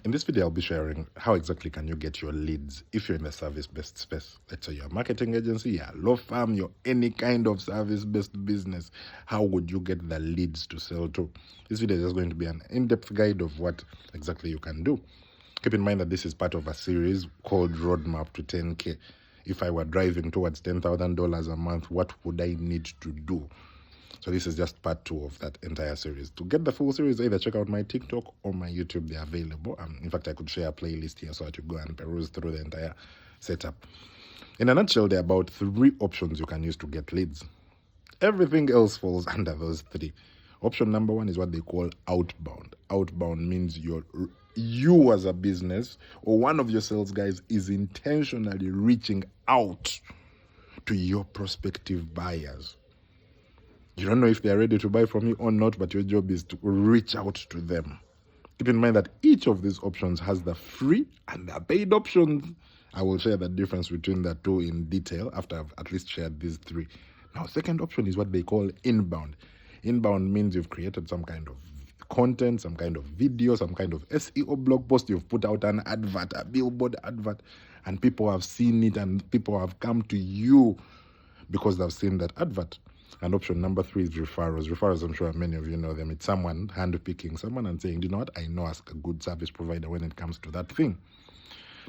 In this video, I'll be sharing how exactly can you get your leads if you're in the service-based space. Let's say you're a marketing agency, you're a law firm, you're any kind of service-based business. How would you get the leads to sell to? This video is just going to be an in-depth guide of what exactly you can do. Keep in mind that this is part of a series called Roadmap to 10K. If I were driving towards $10,000 a month, what would I need to do? So this is just part 2 of that entire series. To get the full series, either check out my TikTok or my YouTube. They're available. In fact, I could share a playlist here so that you go and peruse through the entire setup. In a nutshell, there are about 3 options you can use to get leads. Everything else falls under those 3. Option number 1 is what they call outbound. Outbound means you as a business or one of your sales guys is intentionally reaching out to your prospective buyers. You don't know if they are ready to buy from you or not, but your job is to reach out to them. Keep in mind that each of these options has the free and the paid options. I will share the difference between the 2 in detail after I've at least shared these 3. Now, second option is what they call inbound. Inbound means you've created some kind of content, some kind of video, some kind of SEO blog post. You've put out an advert, a billboard advert, and people have seen it and people have come to you because they've seen that advert. And option number 3 is referrals. Referrals, I'm sure many of you know them. It's someone handpicking someone and saying, you know what, I know as a good service provider when it comes to that thing.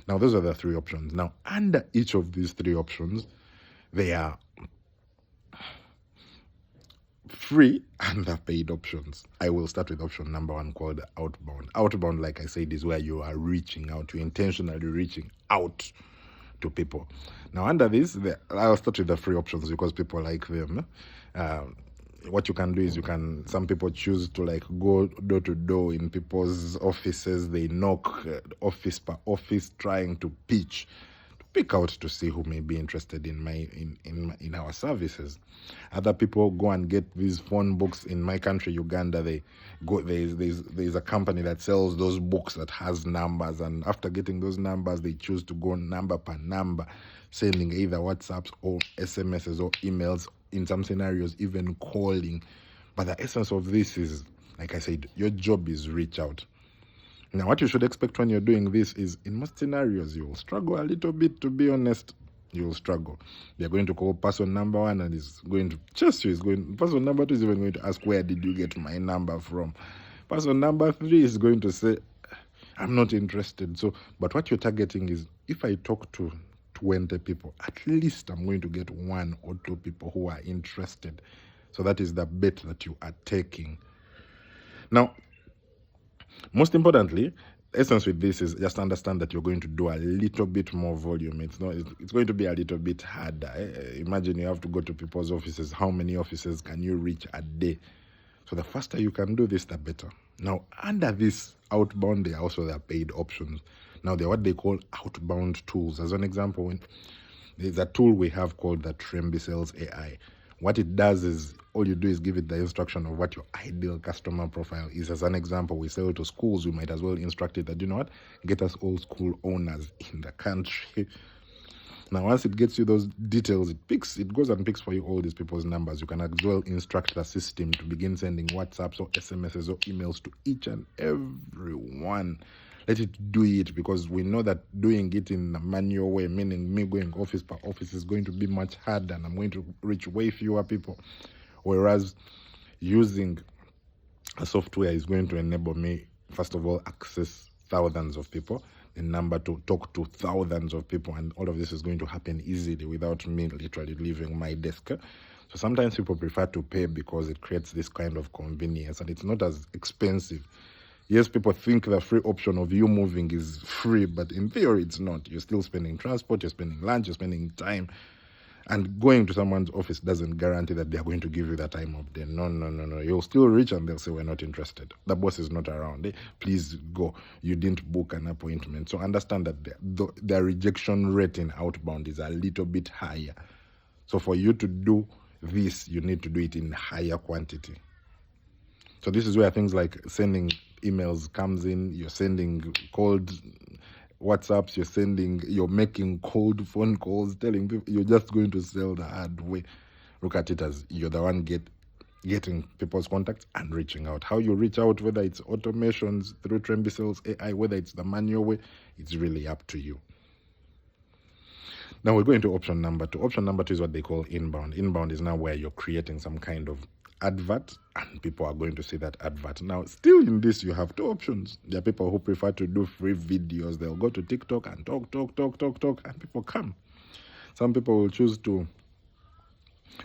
Now, those are the 3 options. Now, under each of these 3 options, they are free and the paid options. I will start with option number 1 called outbound. Outbound, like I said, is where you are reaching out. You're intentionally reaching out to people. Now, under this, I'll start with the free options because people like them. What you can do is some people choose to like go door to door in people's offices. They knock office per office trying to pick out to see who may be interested in our services. Other people go and get these phone books. In my country, Uganda, there's a company that sells those books that has numbers, and after getting those numbers, they choose to go number per number, sending either WhatsApps or SMSs or emails, in some scenarios even calling. But the essence of this is, like I said, your job is reach out. Now, what you should expect when you're doing this is, in most scenarios, you will struggle a little bit, to be honest. You will struggle. They're going to call person number 1 and is going to chase you. Person number 2 is even going to ask, where did you get my number from? Person number 3 is going to say, I'm not interested. So, but what you're targeting is, if I talk to 20 people, at least I'm going to get 1 or 2 people who are interested. So that is the bet that you are taking. Now, most importantly, essence with this is just understand that you're going to do a little bit more volume. It's going to be a little bit harder. Imagine you have to go to people's offices. How many offices can you reach a day? So the faster you can do this, the better. Now, under this outbound, there are also the paid options. Now, they're what they call outbound tools. As an example, there's a tool we have called the Tremby Sales AI. What it does is, all you do is give it the instruction of what your ideal customer profile is. As an example, we sell to schools. We might as well instruct it that, you know what, get us all school owners in the country. Now, once it gets you those details, it goes and picks for you all these people's numbers. You can as well instruct the system to begin sending WhatsApps or SMSs or emails to each and every one. Let it do it, because we know that doing it in a manual way, meaning me going office per office, is going to be much harder and I'm going to reach way fewer people. Whereas using a software is going to enable me, first of all, access thousands of people, and number 2, talk to thousands of people, and all of this is going to happen easily without me literally leaving my desk. So sometimes people prefer to pay because it creates this kind of convenience and it's not as expensive. Yes, people think the free option of you moving is free, but in theory it's not. You're still spending transport, you're spending lunch, you're spending time. And going to someone's office doesn't guarantee that they're going to give you the time of day. No. You'll still reach and they'll say, we're not interested. The boss is not around. Please go. You didn't book an appointment. So understand that the rejection rate in outbound is a little bit higher. So for you to do this, you need to do it in higher quantity. So this is where things like sending emails comes in. You're sending cold WhatsApps, you're making cold phone calls, telling people you're just going to sell the hard way. Look at it as you're the one getting people's contacts and reaching out. How you reach out, whether it's automations through Tremby Sales AI, whether it's the manual way, it's really up to you. Now we're going to option number 2. Option number 2 is what they call inbound. Inbound is now where you're creating some kind of advert and people are going to see that advert. Now, still in this, you have 2 options. There are people who prefer to do free videos. They'll go to TikTok and talk, and people come. Some people will choose to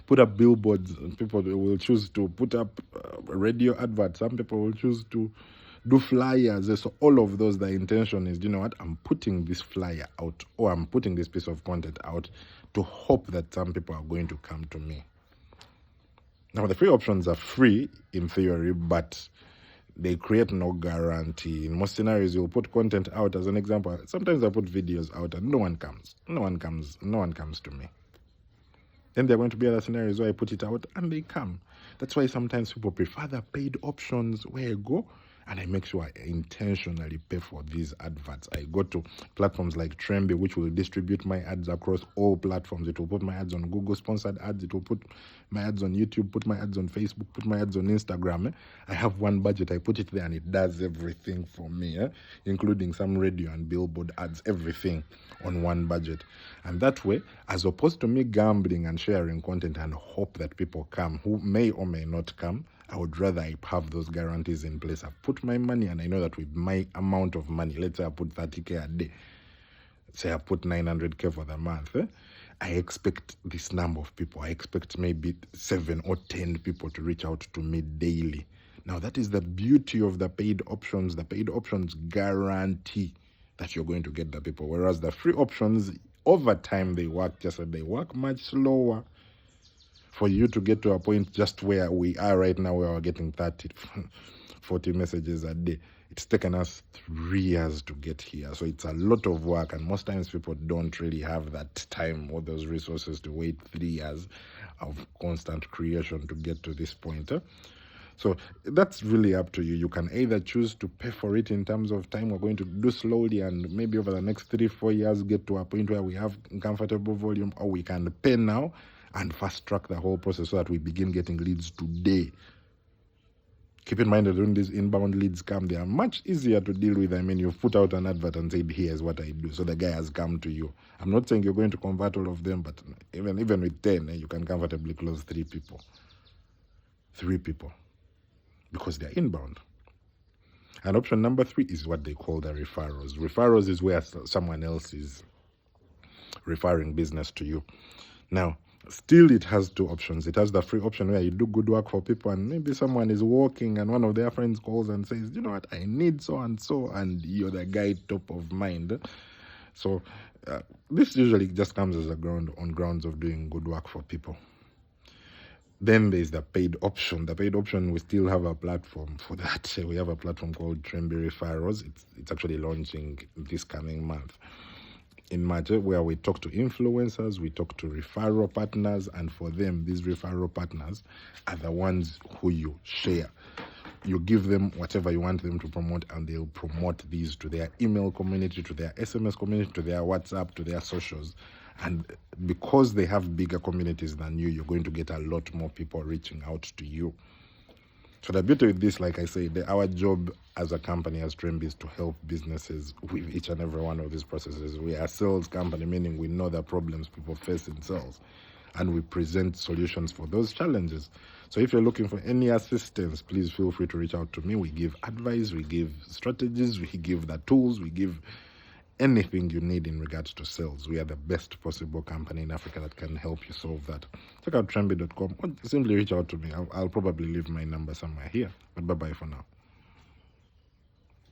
put up billboards, and people will choose to put up radio adverts. Some people will choose to do flyers. So all of those, the intention is, you know what, I'm putting this flyer out, or I'm putting this piece of content out to hope that some people are going to come to me. Now, the free options are free in theory, but they create no guarantee. In most scenarios, you'll put content out. As an example, sometimes I put videos out and no one comes to me. Then there are going to be other scenarios where I put it out and they come. That's why sometimes people prefer the paid options, where I go and I make sure I intentionally pay for these adverts. I go to platforms like Tremby, which will distribute my ads across all platforms. It will put my ads on Google sponsored ads. It will put my ads on YouTube, put my ads on Facebook, put my ads on Instagram. I have one budget. I put it there and it does everything for me, including some radio and billboard ads, everything on one budget. And that way, as opposed to me gambling and sharing content and hope that people come who may or may not come, I would rather I have those guarantees in place. I've put my money and I know that with my amount of money, let's say I put 30K a day, say I put 900K for the month, I expect this number of people. I expect maybe 7 or 10 people to reach out to me daily. Now, that is the beauty of the paid options. The paid options guarantee that you're going to get the people, whereas the free options, over time, they work much slower. For you to get to a point just where we are right now, where we're getting 30, 40 messages a day, it's taken us 3 years to get here. So it's a lot of work, and most times people don't really have that time or those resources to wait 3 years of constant creation to get to this point. So that's really up to you. You can either choose to pay for it in terms of time. We're going to do slowly, and maybe over the next 3-4 years get to a point where we have comfortable volume, or we can pay now and fast track the whole process so that we begin getting leads today. Keep in mind that when these inbound leads come, they are much easier to deal with. I mean, you've put out an advert and said, here's what I do. So the guy has come to you. I'm not saying you're going to convert all of them, but even with 10, you can comfortably close 3 people. 3 people. Because they're inbound. And option number 3 is what they call the referrals. Referrals is where someone else is referring business to you. Now, still it has 2 options. It has the free option where you do good work for people, and maybe someone is walking and one of their friends calls and says, you know what, I need so and so, and you're the guy top of mind. So this usually just comes as on grounds of doing good work for people. Then there's the paid option. The paid option, we still have a platform for that. We have a platform called Tremby Referrals. It's actually launching this coming month in March, where we talk to influencers, we talk to referral partners, and for them, these referral partners are the ones who you share. You give them whatever you want them to promote, and they'll promote these to their email community, to their SMS community, to their WhatsApp, to their socials. And because they have bigger communities than you, you're going to get a lot more people reaching out to you. So the beauty with this, like I said, our job as a company, as Tremby, is to help businesses with each and every one of these processes. We are a sales company, meaning we know the problems people face in sales, and we present solutions for those challenges. So if you're looking for any assistance, please feel free to reach out to me. We give advice, we give strategies, we give the tools, we give anything you need in regards to sales. We are the best possible company in Africa that can help you solve that. Check out Tremby.com or simply reach out to me. I'll probably leave my number somewhere here. But bye-bye for now.